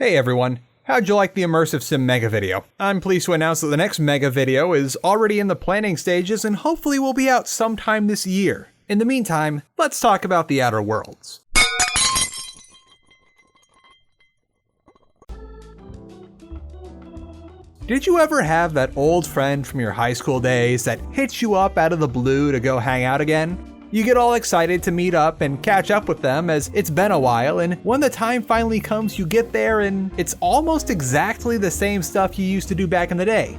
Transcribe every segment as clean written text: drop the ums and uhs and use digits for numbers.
Hey everyone, how'd you like the immersive sim mega video? I'm pleased to announce that the next mega video is already in the planning stages and hopefully will be out sometime this year. In the meantime, let's talk about the Outer Worlds. Did you ever have that old friend from your high school days that hits you up out of the blue to go hang out again? You get all excited to meet up and catch up with them as it's been a while, and when the time finally comes, you get there and it's almost exactly the same stuff you used to do back in the day.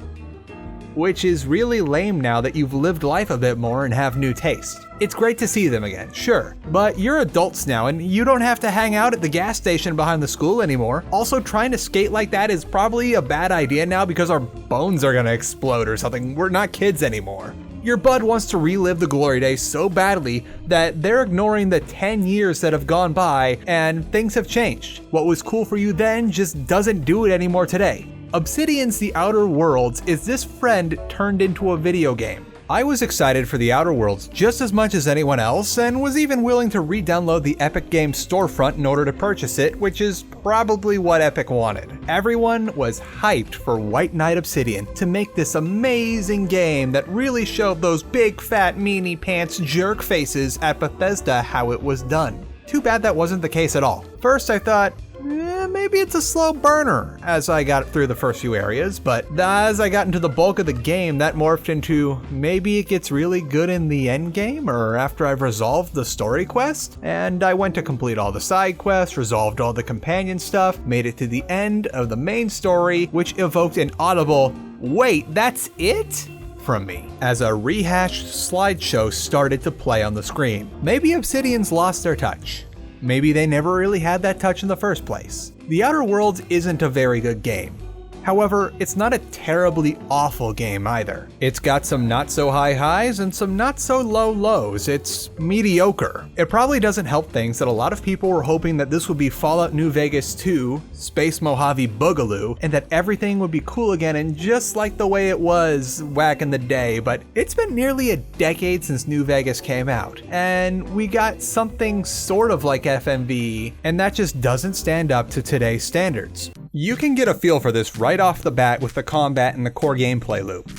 Which is really lame now that you've lived life a bit more and have new taste. It's great to see them again, sure, but you're adults now and you don't have to hang out at the gas station behind the school anymore. Also, trying to skate like that is probably a bad idea now because our bones are gonna explode or something. We're not kids anymore. Your bud wants to relive the glory days so badly that they're ignoring the 10 years that have gone by and things have changed. What was cool for you then just doesn't do it anymore today. Obsidian's The Outer Worlds is this friend turned into a video game. I was excited for The Outer Worlds just as much as anyone else and was even willing to re-download the Epic Games storefront in order to purchase it, which is probably what Epic wanted. Everyone was hyped for White Knight Obsidian to make this amazing game that really showed those big fat meanie pants jerk faces at Bethesda how it was done. Too bad that wasn't the case at all. First I thought, maybe it's a slow burner as I got through the first few areas, but as I got into the bulk of the game, that morphed into maybe it gets really good in the end game or after I've resolved the story quest. And I went to complete all the side quests, resolved all the companion stuff, made it to the end of the main story, which evoked an audible, "Wait, that's it?" from me, as a rehashed slideshow started to play on the screen. Maybe Obsidian's lost their touch. Maybe they never really had that touch in the first place. The Outer Worlds isn't a very good game. However, it's not a terribly awful game either. It's got some not so high highs and some not so low lows. It's mediocre. It probably doesn't help things that a lot of people were hoping that this would be Fallout New Vegas 2, Space Mojave Boogaloo, and that everything would be cool again and just like the way it was back in the day, but it's been nearly a decade since New Vegas came out, and we got something sort of like FMV, and that just doesn't stand up to today's standards. You can get a feel for this right off the bat with the combat and the core gameplay loop.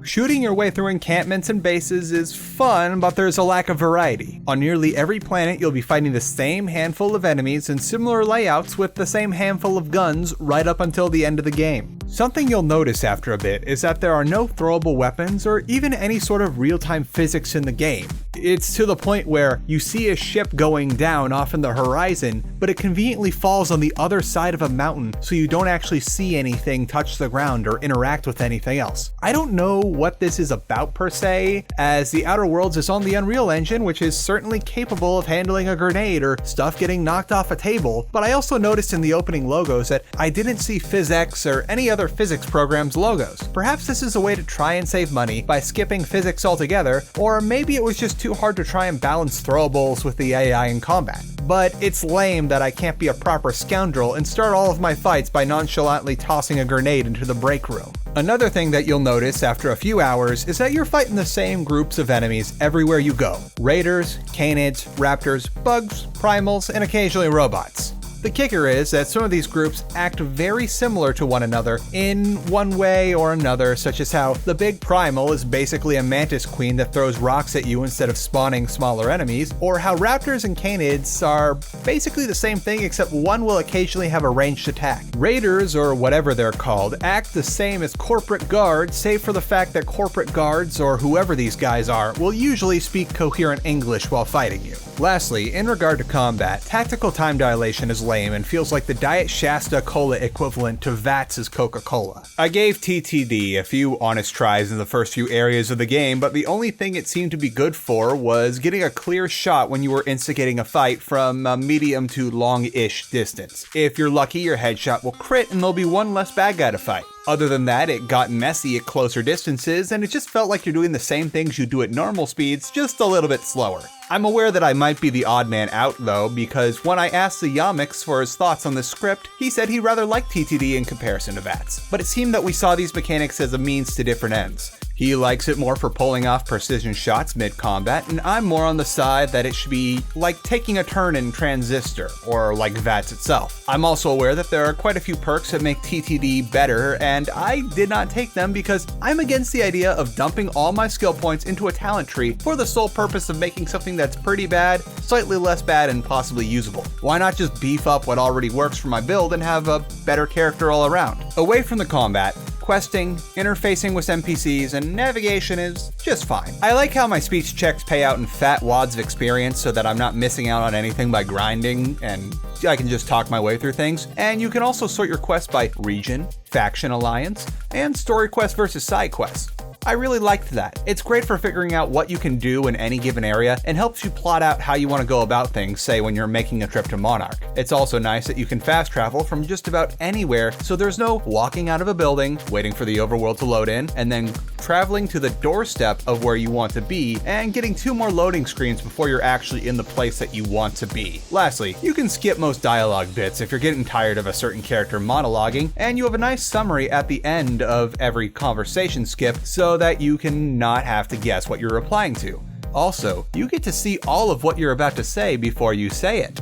Shooting your way through encampments and bases is fun, but there's a lack of variety. On nearly every planet, you'll be fighting the same handful of enemies in similar layouts with the same handful of guns right up until the end of the game. Something you'll notice after a bit is that there are no throwable weapons or even any sort of real-time physics in the game. It's to the point where you see a ship going down off in the horizon, but it conveniently falls on the other side of a mountain, so you don't actually see anything touch the ground or interact with anything else. I don't know what this is about per se, as The Outer Worlds is on the Unreal Engine, which is certainly capable of handling a grenade or stuff getting knocked off a table, but I also noticed in the opening logos that I didn't see PhysX or any other physics program's logos. Perhaps this is a way to try and save money by skipping physics altogether, or maybe it was just too hard to try and balance throwables with the AI in combat. But it's lame that I can't be a proper scoundrel and start all of my fights by nonchalantly tossing a grenade into the break room. Another thing that you'll notice after a few hours is that you're fighting the same groups of enemies everywhere you go. Raiders, canids, raptors, bugs, primals, and occasionally robots. The kicker is that some of these groups act very similar to one another in one way or another, such as how the big primal is basically a mantis queen that throws rocks at you instead of spawning smaller enemies, or how raptors and canids are basically the same thing except one will occasionally have a ranged attack. Raiders, or whatever they're called, act the same as corporate guards, save for the fact that corporate guards, or whoever these guys are, will usually speak coherent English while fighting you. Lastly, in regard to combat, tactical time dilation is lame and feels like the Diet Shasta Cola equivalent to Vats' Coca-Cola. I gave TTD a few honest tries in the first few areas of the game, but the only thing it seemed to be good for was getting a clear shot when you were instigating a fight from a medium to long-ish distance. If you're lucky, your headshot will crit and there'll be one less bad guy to fight. Other than that, it got messy at closer distances, and it just felt like you're doing the same things you do at normal speeds, just a little bit slower. I'm aware that I might be the odd man out though, because when I asked the Yamix for his thoughts on this script, he said he rather liked TTD in comparison to VATS. But it seemed that we saw these mechanics as a means to different ends. He likes it more for pulling off precision shots mid-combat, and I'm more on the side that it should be like taking a turn in Transistor, or like VATS itself. I'm also aware that there are quite a few perks that make TTD better, and I did not take them because I'm against the idea of dumping all my skill points into a talent tree for the sole purpose of making something that's pretty bad, slightly less bad, and possibly usable. Why not just beef up what already works for my build and have a better character all around? Away from the combat, questing, interfacing with NPCs, and navigation is just fine. I like how my speech checks pay out in fat wads of experience so that I'm not missing out on anything by grinding and I can just talk my way through things. And you can also sort your quests by region, faction alliance, and story quests versus side quests. I really liked that. It's great for figuring out what you can do in any given area and helps you plot out how you want to go about things, say when you're making a trip to Monarch. It's also nice that you can fast travel from just about anywhere, so there's no walking out of a building, waiting for the overworld to load in, and then traveling to the doorstep of where you want to be, and getting 2 more loading screens before you're actually in the place that you want to be. Lastly, you can skip most dialogue bits if you're getting tired of a certain character monologuing, and you have a nice summary at the end of every conversation skip so that you can not have to guess what you're replying to. Also, you get to see all of what you're about to say before you say it.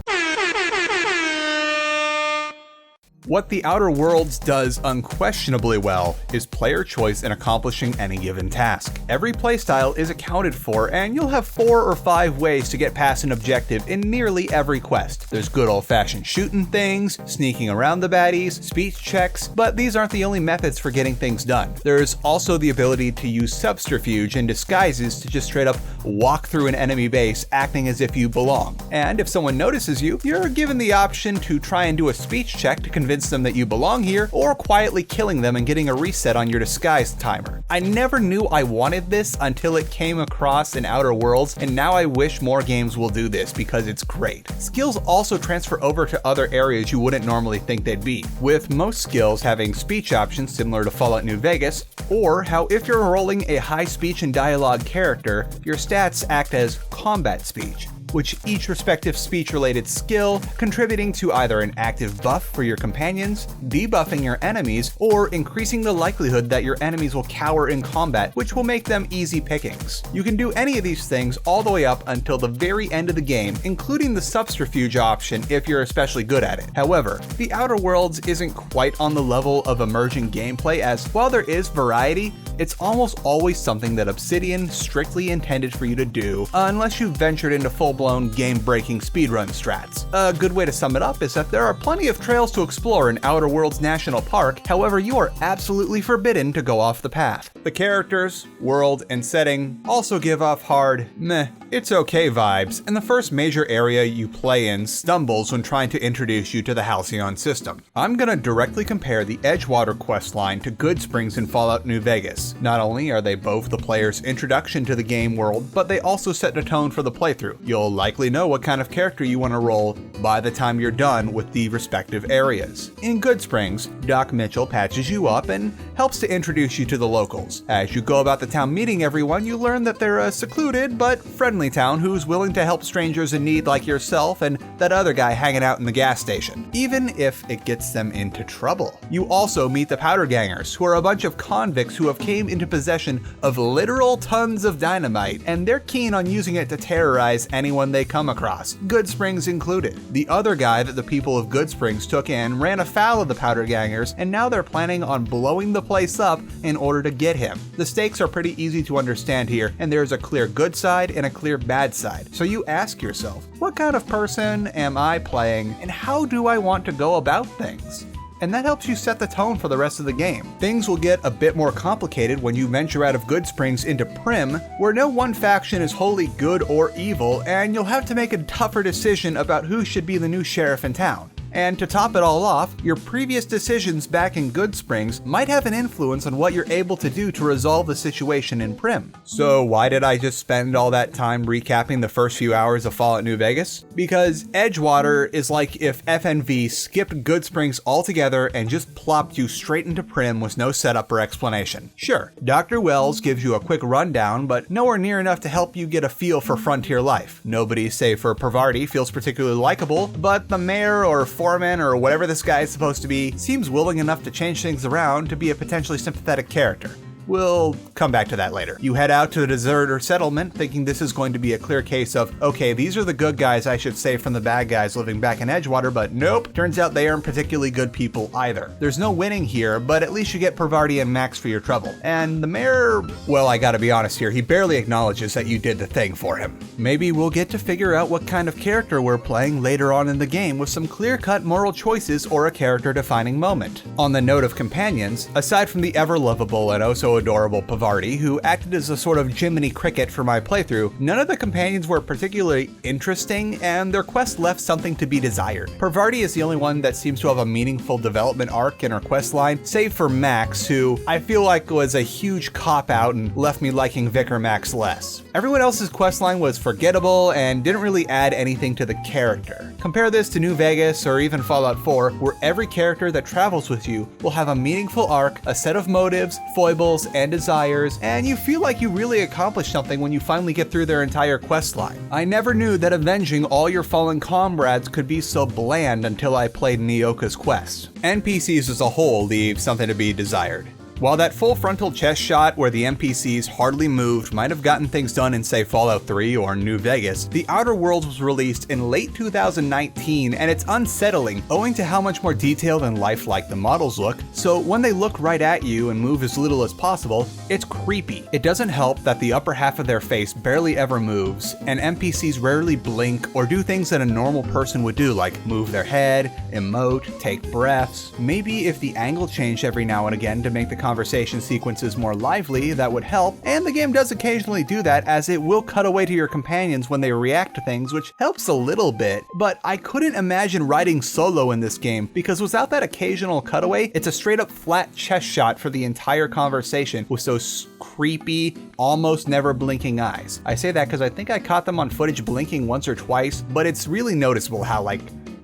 What the Outer Worlds does unquestionably well is player choice in accomplishing any given task. Every playstyle is accounted for, and you'll have 4 or 5 ways to get past an objective in nearly every quest. There's good old-fashioned shooting things, sneaking around the baddies, speech checks, but these aren't the only methods for getting things done. There's also the ability to use subterfuge and disguises to just straight up walk through an enemy base acting as if you belong. And if someone notices you, you're given the option to try and do a speech check to convince them that you belong here, or quietly killing them and getting a reset on your disguise timer. I never knew I wanted this until it came across in Outer Worlds, and now I wish more games will do this because it's great. Skills also transfer over to other areas you wouldn't normally think they'd be, with most skills having speech options similar to Fallout New Vegas, or how if you're rolling a high speech and dialogue character, your stats act as combat speech, which each respective speech-related skill contributing to either an active buff for your companions, debuffing your enemies, or increasing the likelihood that your enemies will cower in combat, which will make them easy pickings. You can do any of these things all the way up until the very end of the game, including the subterfuge option if you're especially good at it. However, the Outer Worlds isn't quite on the level of emerging gameplay, as while there is variety, it's almost always something that Obsidian strictly intended for you to do, unless you've ventured into full-blown game-breaking speedrun strats. A good way to sum it up is that there are plenty of trails to explore in Outer Worlds National Park, however you are absolutely forbidden to go off the path. The characters, world, and setting also give off hard, meh, it's okay vibes, and the first major area you play in stumbles when trying to introduce you to the Halcyon system. I'm gonna directly compare the Edgewater questline to Goodsprings in Fallout New Vegas. Not only are they both the player's introduction to the game world, but they also set the tone for the playthrough. You'll likely know what kind of character you want to roll by the time you're done with the respective areas. In Goodsprings, Doc Mitchell patches you up and helps to introduce you to the locals. As you go about the town meeting everyone, you learn that they're a secluded but friendly town who's willing to help strangers in need like yourself and that other guy hanging out in the gas station, even if it gets them into trouble. You also meet the Powder Gangers, who are a bunch of convicts who have came into possession of literal tons of dynamite, and they're keen on using it to terrorize anyone they come across, Goodsprings included. The other guy that the people of Goodsprings took in ran afoul of the Powder Gangers, and now they're planning on blowing the place up in order to get him. The stakes are pretty easy to understand here, and there's a clear good side and a clear bad side. So you ask yourself, what kind of person am I playing, and how do I want to go about things? And that helps you set the tone for the rest of the game. Things will get a bit more complicated when you venture out of Goodsprings into Prim, where no one faction is wholly good or evil, and you'll have to make a tougher decision about who should be the new sheriff in town. And to top it all off, your previous decisions back in Goodsprings might have an influence on what you're able to do to resolve the situation in Prim. So why did I just spend all that time recapping the first few hours of Fallout New Vegas? Because Edgewater is like if FNV skipped Goodsprings altogether and just plopped you straight into Prim with no setup or explanation. Sure, Dr. Wells gives you a quick rundown, but nowhere near enough to help you get a feel for frontier life. Nobody, save for Pravarti, feels particularly likable, but the mayor or foreman or whatever this guy is supposed to be seems willing enough to change things around to be a potentially sympathetic character. We'll come back to that later. You head out to the deserter settlement thinking this is going to be a clear case of, okay, these are the good guys I should save from the bad guys living back in Edgewater, but nope, turns out they aren't particularly good people either. There's no winning here, but at least you get Parvati and Max for your trouble. And the mayor, well, I gotta be honest here, he barely acknowledges that you did the thing for him. Maybe we'll get to figure out what kind of character we're playing later on in the game with some clear-cut moral choices or a character-defining moment. On the note of companions, aside from the ever-lovable and oh-so-adorable Parvati, who acted as a sort of Jiminy Cricket for my playthrough, none of the companions were particularly interesting, and their quest left something to be desired. Parvati is the only one that seems to have a meaningful development arc in her quest line, save for Max, who I feel like was a huge cop-out and left me liking Vicar Max less. Everyone else's questline was forgettable and didn't really add anything to the character. Compare this to New Vegas or even Fallout 4, where every character that travels with you will have a meaningful arc, a set of motives, foibles, and desires, and you feel like you really accomplished something when you finally get through their entire questline. I never knew that avenging all your fallen comrades could be so bland until I played Nyoka's quest. NPCs as a whole leave something to be desired. While that full frontal chest shot where the NPCs hardly moved might have gotten things done in, say, Fallout 3 or New Vegas, The Outer Worlds was released in late 2019 and it's unsettling owing to how much more detailed and lifelike the models look, so when they look right at you and move as little as possible, it's creepy. It doesn't help that the upper half of their face barely ever moves, and NPCs rarely blink or do things that a normal person would do, like move their head, emote, take breaths. Maybe if the angle changed every now and again to make the conversation sequences more lively, that would help, and the game does occasionally do that, as it will cut away to your companions when they react to things, which helps a little bit, but I couldn't imagine riding solo in this game, because without that occasional cutaway, it's a straight up flat chest shot for the entire conversation with those creepy, almost never blinking eyes. I say that because I think I caught them on footage blinking once or twice, but it's really noticeable how,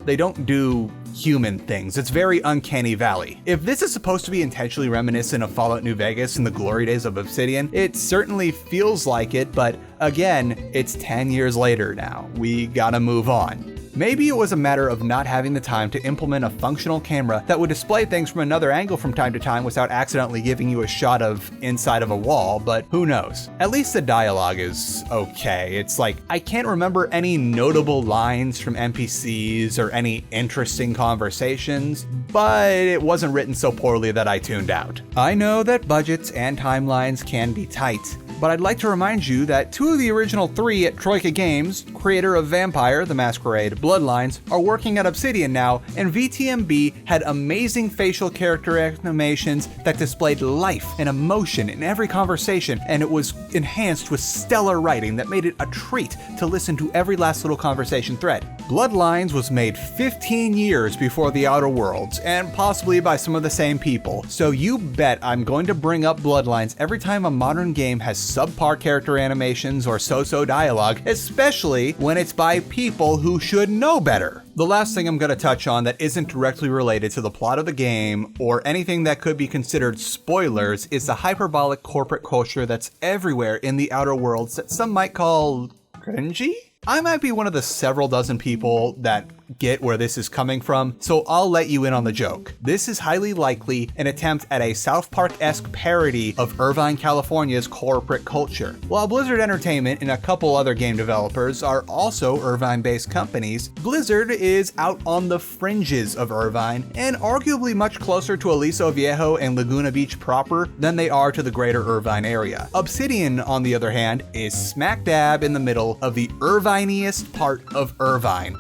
they don't do human things. It's very uncanny valley. If this is supposed to be intentionally reminiscent of Fallout New Vegas in the glory days of Obsidian, it certainly feels like it, but again, it's 10 years later now. We gotta move on. Maybe it was a matter of not having the time to implement a functional camera that would display things from another angle from time to time without accidentally giving you a shot of inside of a wall, but who knows? At least the dialogue is okay. It's like, I can't remember any notable lines from NPCs or any interesting conversations, but it wasn't written so poorly that I tuned out. I know that budgets and timelines can be tight, but I'd like to remind you that 2 of the original 3 at Troika Games, creator of Vampire: The Masquerade, Bloodlines, are working at Obsidian now, and VTMB had amazing facial character animations that displayed life and emotion in every conversation, and it was enhanced with stellar writing that made it a treat to listen to every last little conversation thread. Bloodlines was made 15 years before The Outer Worlds, and possibly by some of the same people, so you bet I'm going to bring up Bloodlines every time a modern game has subpar character animations or so-so dialogue, especially when it's by people who should know better. The last thing I'm going to touch on that isn't directly related to the plot of the game or anything that could be considered spoilers is the hyperbolic corporate culture that's everywhere in The Outer Worlds that some might call cringy? I might be one of the several dozen people that get where this is coming from, so I'll let you in on the joke. This is highly likely an attempt at a South Park-esque parody of Irvine, California's corporate culture. While Blizzard Entertainment and a couple other game developers are also Irvine-based companies, Blizzard is out on the fringes of Irvine and arguably much closer to Aliso Viejo and Laguna Beach proper than they are to the greater Irvine area. Obsidian, on the other hand, is smack dab in the middle of the Irviniest part of Irvine.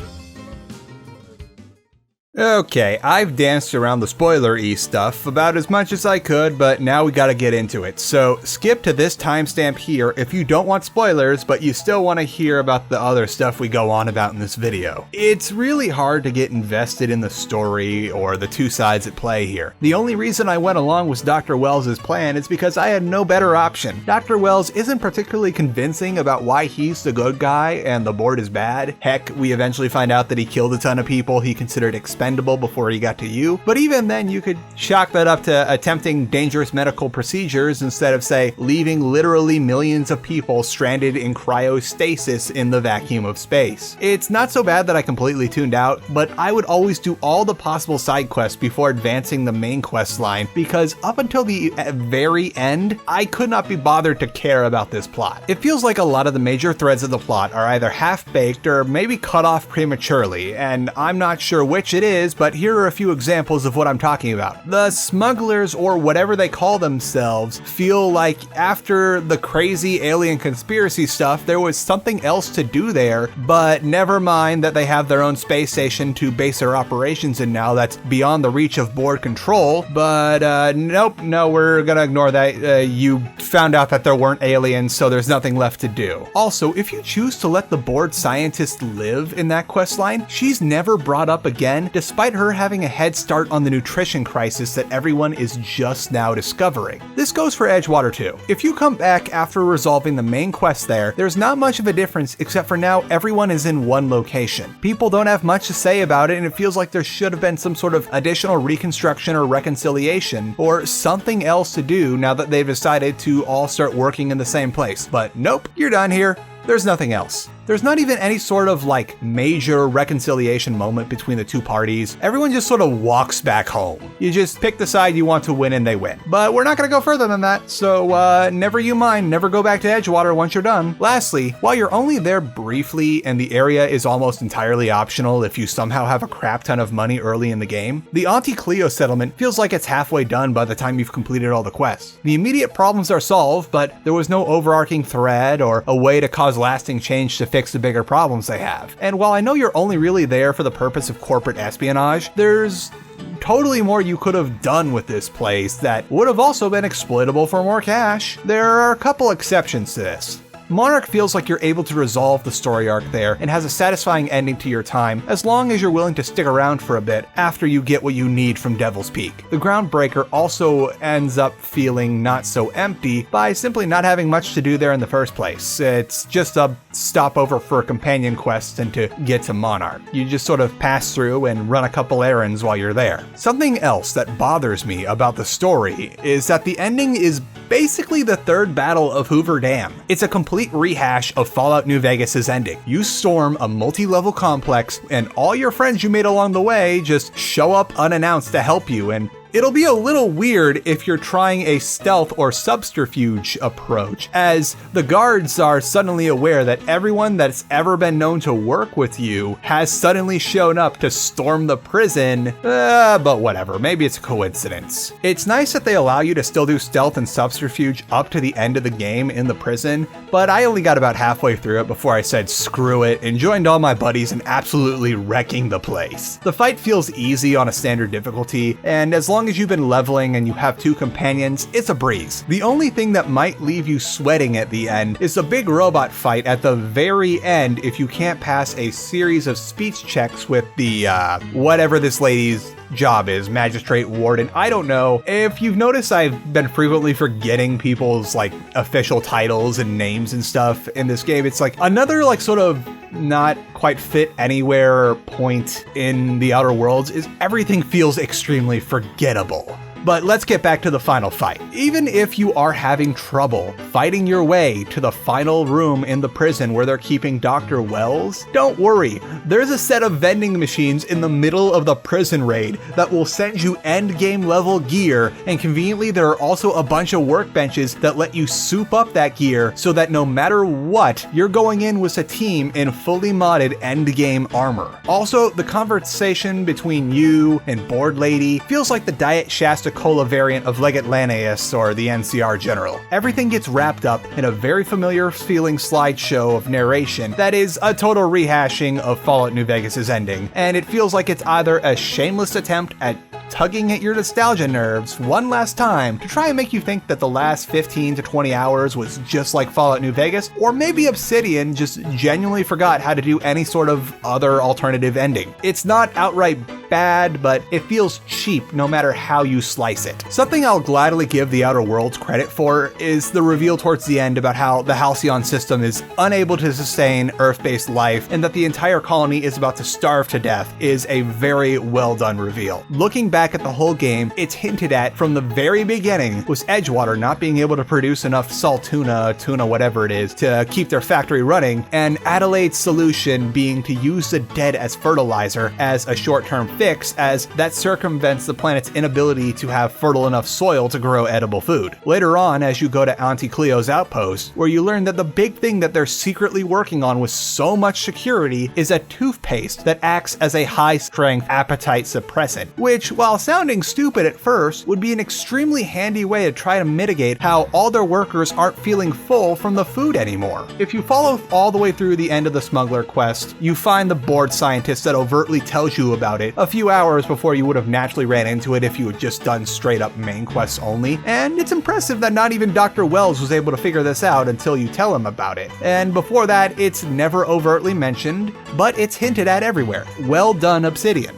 Okay, I've danced around the spoiler-y stuff about as much as I could, but now we gotta get into it. So skip to this timestamp here if you don't want spoilers, but you still want to hear about the other stuff we go on about in this video. It's really hard to get invested in the story or the two sides at play here. The only reason I went along with Dr. Wells' plan is because I had no better option. Dr. Wells isn't particularly convincing about why he's the good guy and the board is bad. Heck, we eventually find out that he killed a ton of people he considered expendable expendable before he got to you, but even then you could chalk that up to attempting dangerous medical procedures instead of, say, leaving literally millions of people stranded in cryostasis in the vacuum of space. It's not so bad that I completely tuned out, but I would always do all the possible side quests before advancing the main quest line, because up until the very end, I could not be bothered to care about this plot. It feels like a lot of the major threads of the plot are either half-baked or maybe cut off prematurely, and I'm not sure which it is, but here are a few examples of what I'm talking about. The smugglers, or whatever they call themselves, feel like after the crazy alien conspiracy stuff, there was something else to do there, but never mind that they have their own space station to base their operations in now that's beyond the reach of board control, but nope, no, we're gonna ignore that. You found out that there weren't aliens, so there's nothing left to do. Also, if you choose to let the board scientist live in that questline, she's never brought up again, despite her having a head start on the nutrition crisis that everyone is just now discovering. This goes for Edgewater too. If you come back after resolving the main quest there's not much of a difference except for now everyone is in one location. People don't have much to say about it, and it feels like there should have been some sort of additional reconstruction or reconciliation or something else to do now that they've decided to all start working in the same place. But nope, you're done here. There's nothing else. There's not even any sort of major reconciliation moment between the two parties. Everyone just sort of walks back home. You just pick the side you want to win and they win. But we're not gonna go further than that, so never you mind, never go back to Edgewater once you're done. Lastly, while you're only there briefly and the area is almost entirely optional if you somehow have a crap ton of money early in the game, the Auntie Cleo settlement feels like it's halfway done by the time you've completed all the quests. The immediate problems are solved, but there was no overarching thread or a way to cause lasting change to fix the bigger problems they have. And while I know you're only really there for the purpose of corporate espionage, there's totally more you could have done with this place that would have also been exploitable for more cash. There are a couple exceptions to this. Monarch feels like you're able to resolve the story arc there and has a satisfying ending to your time as long as you're willing to stick around for a bit after you get what you need from Devil's Peak. The Groundbreaker also ends up feeling not so empty by simply not having much to do there in the first place. It's just a stopover for a companion quest and to get to Monarch. You just sort of pass through and run a couple errands while you're there. Something else that bothers me about the story is that the ending is basically the third battle of Hoover Dam. It's a complete rehash of Fallout New Vegas' ending. You storm a multi-level complex and all your friends you made along the way just show up unannounced to help you, and it'll be a little weird if you're trying a stealth or subterfuge approach, as the guards are suddenly aware that everyone that's ever been known to work with you has suddenly shown up to storm the prison, but whatever, maybe it's a coincidence. It's nice that they allow you to still do stealth and subterfuge up to the end of the game in the prison, but I only got about halfway through it before I said screw it and joined all my buddies in absolutely wrecking the place. The fight feels easy on a standard difficulty, and as long as you've been leveling and you have two companions, it's a breeze. The only thing that might leave you sweating at the end is a big robot fight at the very end if you can't pass a series of speech checks with the, whatever this lady's job is, magistrate, warden, I don't know. If you've noticed, I've been frequently forgetting people's official titles and names and stuff in this game. It's another sort of not quite fit anywhere point in the Outer Worlds is everything feels extremely forgettable. But let's get back to the final fight. Even if you are having trouble fighting your way to the final room in the prison where they're keeping Dr. Wells, don't worry. There's a set of vending machines in the middle of the prison raid that will send you endgame level gear, and conveniently there are also a bunch of workbenches that let you soup up that gear so that no matter what, you're going in with a team in fully modded endgame armor. Also, the conversation between you and Board Lady feels like the Diet Shasta Cola variant of Leggett Lanaeus or the NCR General. Everything gets wrapped up in a very familiar feeling slideshow of narration that is a total rehashing of Fallout New Vegas' ending, and it feels like it's either a shameless attempt at tugging at your nostalgia nerves one last time to try and make you think that the last 15 to 20 hours was just like Fallout New Vegas, or maybe Obsidian just genuinely forgot how to do any sort of other alternative ending. It's not outright bad, but it feels cheap no matter how you slice it. Something I'll gladly give the Outer Worlds credit for is the reveal towards the end about how the Halcyon system is unable to sustain Earth-based life and that the entire colony is about to starve to death is a very well done reveal. Looking back at the whole game, it's hinted at from the very beginning was Edgewater not being able to produce enough salt tuna, whatever it is, to keep their factory running, and Adelaide's solution being to use the dead as fertilizer as a short-term fix, as that circumvents the planet's inability to have fertile enough soil to grow edible food. Later on, as you go to Auntie Cleo's outpost, where you learn that the big thing that they're secretly working on with so much security is a toothpaste that acts as a high-strength appetite suppressant, which, while sounding stupid at first, would be an extremely handy way to try to mitigate how all their workers aren't feeling full from the food anymore. If you follow all the way through the end of the smuggler quest, you find the bored scientist that overtly tells you about it a few hours before you would have naturally ran into it if you had just done straight up main quests only, and it's impressive that not even Dr. Wells was able to figure this out until you tell him about it. And before that, it's never overtly mentioned, but it's hinted at everywhere. Well done, Obsidian.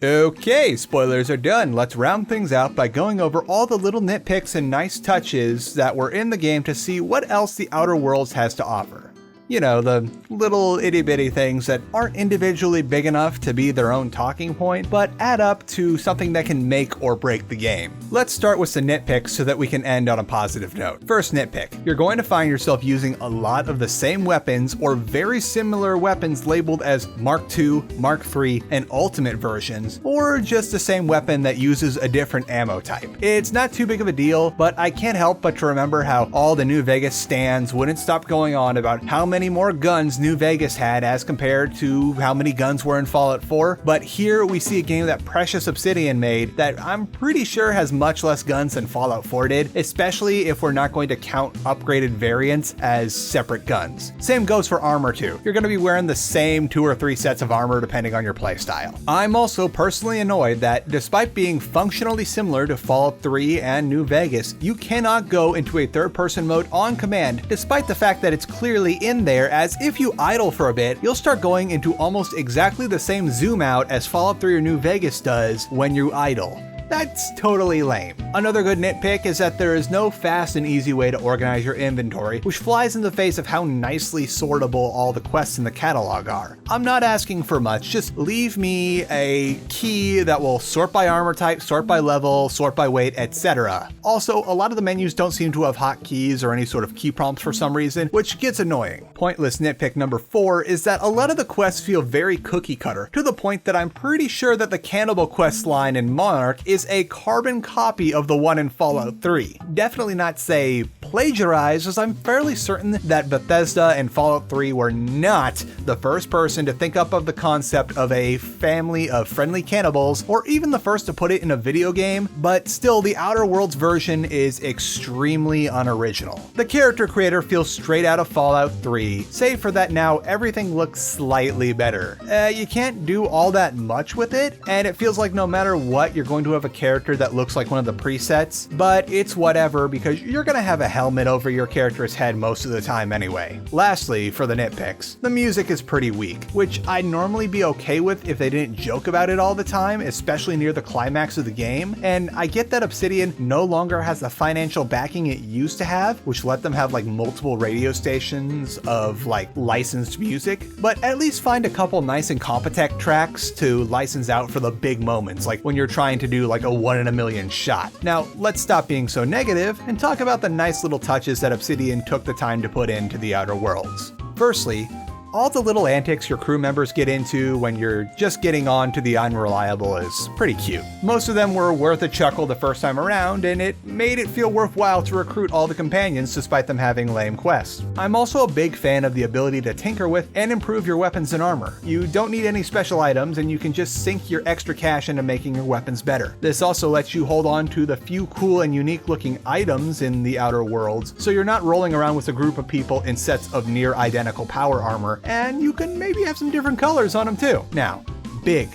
Okay, spoilers are done. Let's round things out by going over all the little nitpicks and nice touches that were in the game to see what else the Outer Worlds has to offer. You know, the little itty-bitty things that aren't individually big enough to be their own talking point, but add up to something that can make or break the game. Let's start with some nitpicks so that we can end on a positive note. First nitpick, you're going to find yourself using a lot of the same weapons or very similar weapons labeled as Mark II, Mark III, and Ultimate versions, or just the same weapon that uses a different ammo type. It's not too big of a deal, but I can't help but to remember how all the New Vegas stands wouldn't stop going on about how many more guns New Vegas had as compared to how many guns were in Fallout 4, but here we see a game that Precious Obsidian made that I'm pretty sure has much less guns than Fallout 4 did, especially if we're not going to count upgraded variants as separate guns. Same goes for armor too. You're going to be wearing the same 2 or 3 sets of armor depending on your playstyle. I'm also personally annoyed that despite being functionally similar to Fallout 3 and New Vegas, you cannot go into a third-person mode on command despite the fact that it's clearly in there, as if you idle for a bit, you'll start going into almost exactly the same zoom out as Fallout 3 or New Vegas does when you idle. That's totally lame. Another good nitpick is that there is no fast and easy way to organize your inventory, which flies in the face of how nicely sortable all the quests in the catalog are. I'm not asking for much, just leave me a key that will sort by armor type, sort by level, sort by weight, etc. Also, a lot of the menus don't seem to have hotkeys or any sort of key prompts for some reason, which gets annoying. Pointless nitpick number 4 is that a lot of the quests feel very cookie cutter, to the point that I'm pretty sure that the Cannibal quest line in Monarch is a carbon copy of the one in Fallout 3. Definitely not say plagiarized, as I'm fairly certain that Bethesda and Fallout 3 were not the first person to think up of the concept of a family of friendly cannibals, or even the first to put it in a video game, but still the Outer Worlds version is extremely unoriginal. The character creator feels straight out of Fallout 3, save for that now everything looks slightly better. You can't do all that much with it, and it feels like no matter what, you're going to have a character that looks like one of the presets, but it's whatever because you're gonna have a helmet over your character's head most of the time anyway. Lastly, for the nitpicks, the music is pretty weak, which I'd normally be okay with if they didn't joke about it all the time, especially near the climax of the game, and I get that Obsidian no longer has the financial backing it used to have, which let them have like multiple radio stations of like licensed music, but at least find a couple nice Incompetech tracks to license out for the big moments, like when you're trying to do like a 1 in a million shot. Now, let's stop being so negative and talk about the nice little touches that Obsidian took the time to put into the Outer Worlds. Firstly, all the little antics your crew members get into when you're just getting on to the Unreliable is pretty cute. Most of them were worth a chuckle the first time around, and it made it feel worthwhile to recruit all the companions despite them having lame quests. I'm also a big fan of the ability to tinker with and improve your weapons and armor. You don't need any special items, and you can just sink your extra cash into making your weapons better. This also lets you hold on to the few cool and unique looking items in the Outer Worlds, so you're not rolling around with a group of people in sets of near identical power armor, and you can maybe have some different colors on them too. Now, big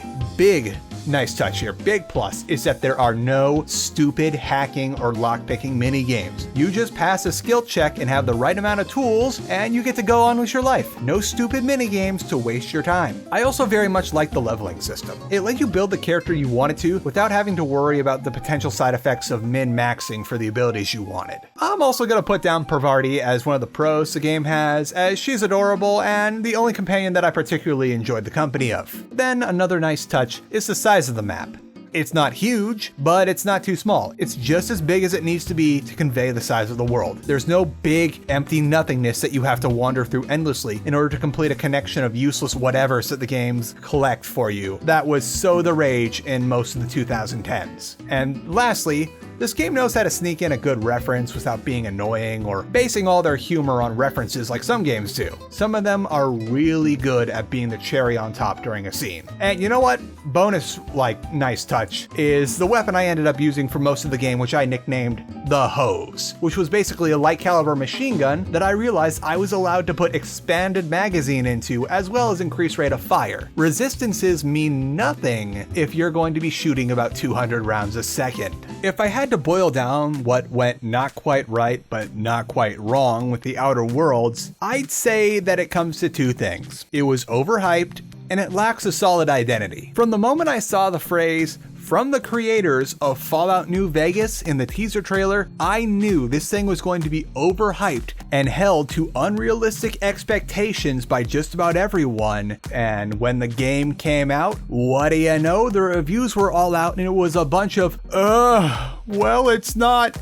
nice touch here, big plus, is that there are no stupid hacking or lockpicking mini games. You just pass a skill check and have the right amount of tools, and you get to go on with your life. No stupid mini games to waste your time. I also very much like the leveling system. It let you build the character you wanted to without having to worry about the potential side effects of min-maxing for the abilities you wanted. I'm also going to put down Parvati as one of the pros the game has, as she's adorable and the only companion that I particularly enjoyed the company of. Then another nice touch is the size of the map. It's not huge, but it's not too small. It's just as big as it needs to be to convey the size of the world. There's no big, empty nothingness that you have to wander through endlessly in order to complete a connection of useless whatevers that the games collect for you. That was so the rage in most of the 2010s. And lastly, this game knows how to sneak in a good reference without being annoying or basing all their humor on references like some games do. Some of them are really good at being the cherry on top during a scene. And you know what? Bonus, nice touch, is the weapon I ended up using for most of the game, which I nicknamed the Hose, which was basically a light caliber machine gun that I realized I was allowed to put expanded magazine into, as well as increased rate of fire. Resistances mean nothing if you're going to be shooting about 200 rounds a second. If I had to boil down what went not quite right but not quite wrong with the Outer Worlds, I'd say that it comes to two things. It was overhyped, and it lacks a solid identity. From the moment I saw the phrase, "from the creators of Fallout New Vegas" in the teaser trailer, I knew this thing was going to be overhyped and held to unrealistic expectations by just about everyone. And when the game came out, what do you know? The reviews were all out and it was a bunch of, well, it's not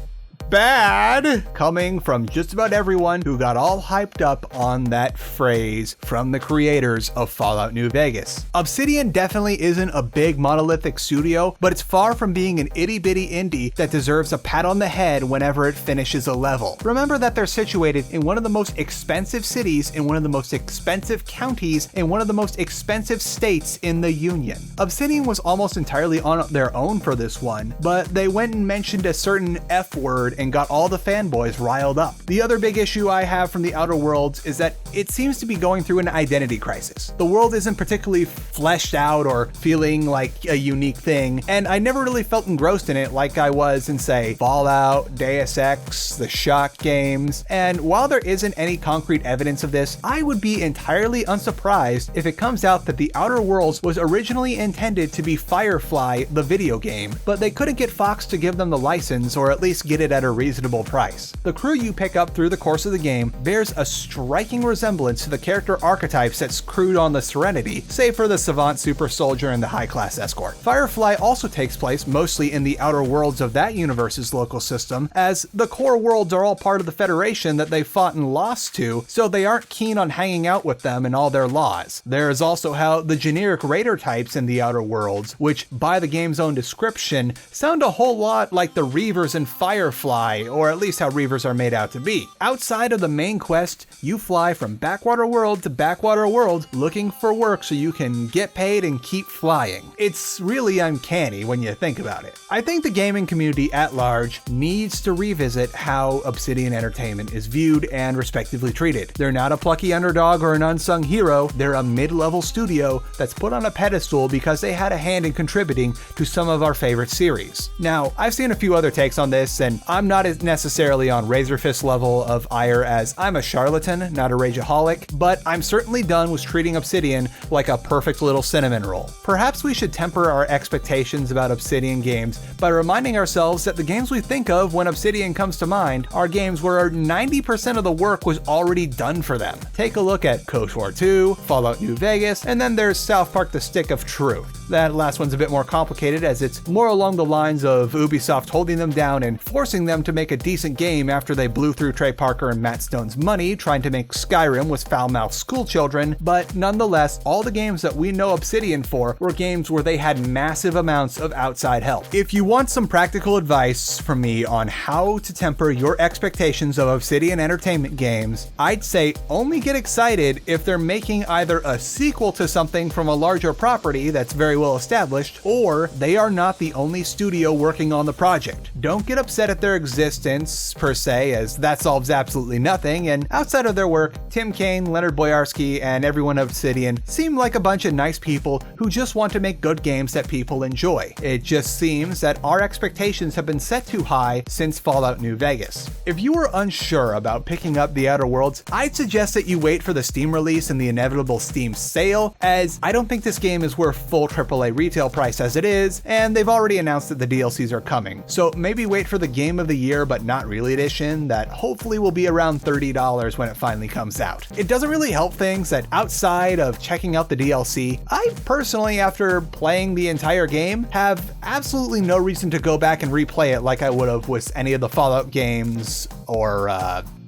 bad, coming from just about everyone who got all hyped up on that phrase, "from the creators of Fallout New Vegas." Obsidian definitely isn't a big monolithic studio, but it's far from being an itty-bitty indie that deserves a pat on the head whenever it finishes a level. Remember that they're situated in one of the most expensive cities, in one of the most expensive counties, in one of the most expensive states in the Union. Obsidian was almost entirely on their own for this one, but they went and mentioned a certain F word and got all the fanboys riled up. The other big issue I have from the Outer Worlds is that it seems to be going through an identity crisis. The world isn't particularly fleshed out or feeling like a unique thing, and I never really felt engrossed in it like I was in, say, Fallout, Deus Ex, the Shock games. And while there isn't any concrete evidence of this, I would be entirely unsurprised if it comes out that the Outer Worlds was originally intended to be Firefly, the video game, but they couldn't get Fox to give them the license or at least get it at a reasonable price. The crew you pick up through the course of the game bears a striking resemblance to the character archetypes that's crewed on the Serenity, save for the savant super soldier and the high-class escort. Firefly also takes place mostly in the Outer Worlds of that universe's local system, as the core worlds are all part of the Federation that they fought and lost to, so they aren't keen on hanging out with them and all their laws. There is also how the generic raider types in the Outer Worlds, which by the game's own description, sound a whole lot like the Reavers in Firefly, or at least how Reavers are made out to be. Outside of the main quest, you fly from backwater world to backwater world looking for work so you can get paid and keep flying. It's really uncanny when you think about it. I think the gaming community at large needs to revisit how Obsidian Entertainment is viewed and respectively treated. They're not a plucky underdog or an unsung hero, they're a mid-level studio that's put on a pedestal because they had a hand in contributing to some of our favorite series. Now, I've seen a few other takes on this, and I'm not as necessarily on Razorfist level of ire, as I'm a charlatan, not a rageaholic, but I'm certainly done with treating Obsidian like a perfect little cinnamon roll. Perhaps we should temper our expectations about Obsidian games by reminding ourselves that the games we think of when Obsidian comes to mind are games where 90% of the work was already done for them. Take a look at KOTOR 2, Fallout New Vegas, and then there's South Park: The Stick of Truth. That last one's a bit more complicated, as it's more along the lines of Ubisoft holding them down and forcing them to make a decent game after they blew through Trey Parker and Matt Stone's money trying to make Skyrim with foul-mouthed schoolchildren, but nonetheless, all the games that we know Obsidian for were games where they had massive amounts of outside help. If you want some practical advice from me on how to temper your expectations of Obsidian Entertainment games, I'd say only get excited if they're making either a sequel to something from a larger property that's very well established, or they are not the only studio working on the project. Don't get upset at their existence per se, as that solves absolutely nothing, and outside of their work, Tim Kaine, Leonard Boyarsky, and everyone at Obsidian seem like a bunch of nice people who just want to make good games that people enjoy. It just seems that our expectations have been set too high since Fallout New Vegas. If you were unsure about picking up The Outer Worlds, I'd suggest that you wait for the Steam release and the inevitable Steam sale, as I don't think this game is worth full AAA retail price as it is, and they've already announced that the DLCs are coming. So maybe wait for the Game of the Year but not really edition that hopefully will be around $30 when it finally comes out. It doesn't really help things that outside of checking out the DLC, I personally, after playing the entire game, have absolutely no reason to go back and replay it like I would have with any of the Fallout games or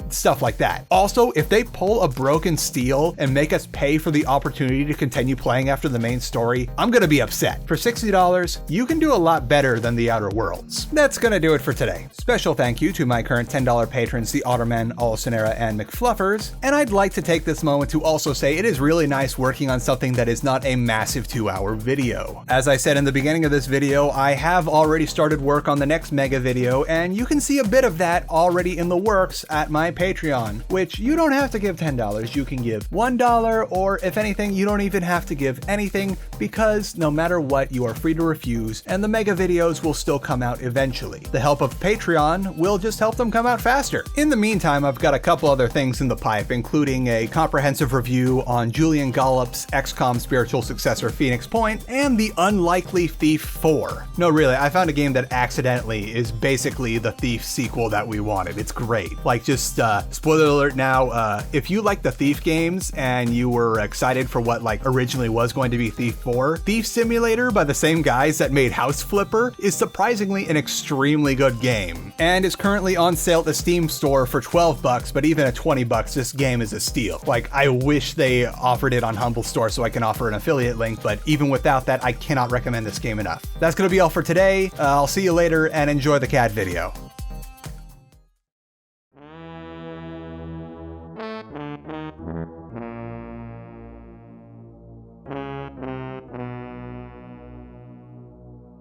stuff like that. Also, if they pull a broken steel and make us pay for the opportunity to continue playing after the main story, I'm gonna be upset. For $60, you can do a lot better than The Outer Worlds. That's gonna do it for today. Special thank you to my current $10 patrons, the Otterman, Olacenera, and McFluffers, and I'd like to take this moment to also say it is really nice working on something that is not a massive 2-hour video. As I said in the beginning of this video, I have already started work on the next mega video, and you can see a bit of that already in the works at my Patreon, which you don't have to give $10, you can give $1, or if anything, you don't even have to give anything, because no matter what, you are free to refuse, and the mega videos will still come out eventually. The help of Patreon will just help them come out faster. In the meantime, I've got a couple other things in the pipe, including a comprehensive review on Julian Gollop's XCOM spiritual successor Phoenix Point, and the unlikely Thief 4. No, really, I found a game that accidentally is basically the Thief sequel that we wanted. It's great. Like, just spoiler alert now, if you like the Thief games and you were excited for what like originally was going to be Thief 4, Thief Simulator by the same guys that made House Flipper is surprisingly an extremely good game, and is currently on sale at the Steam store for $12, but even at $20, this game is a steal. Like, I wish they offered it on Humble Store so I can offer an affiliate link, but even without that, I cannot recommend this game enough. That's gonna be all for today. I'll see you later, and enjoy the cat video.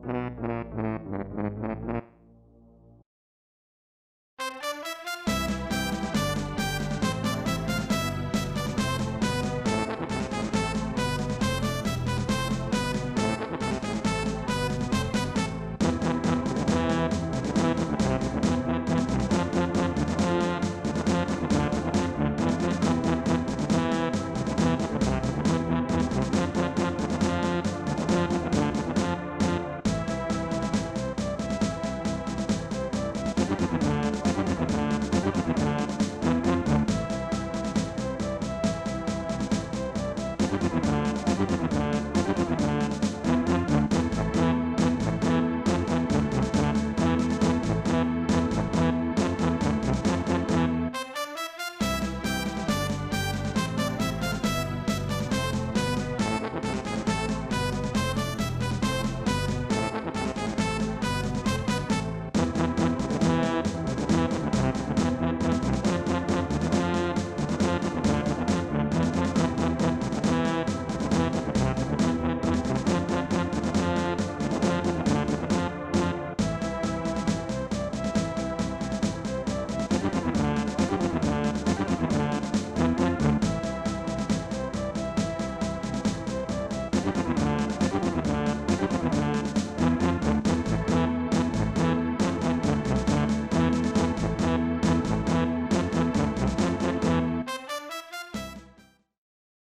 Mm-hmm.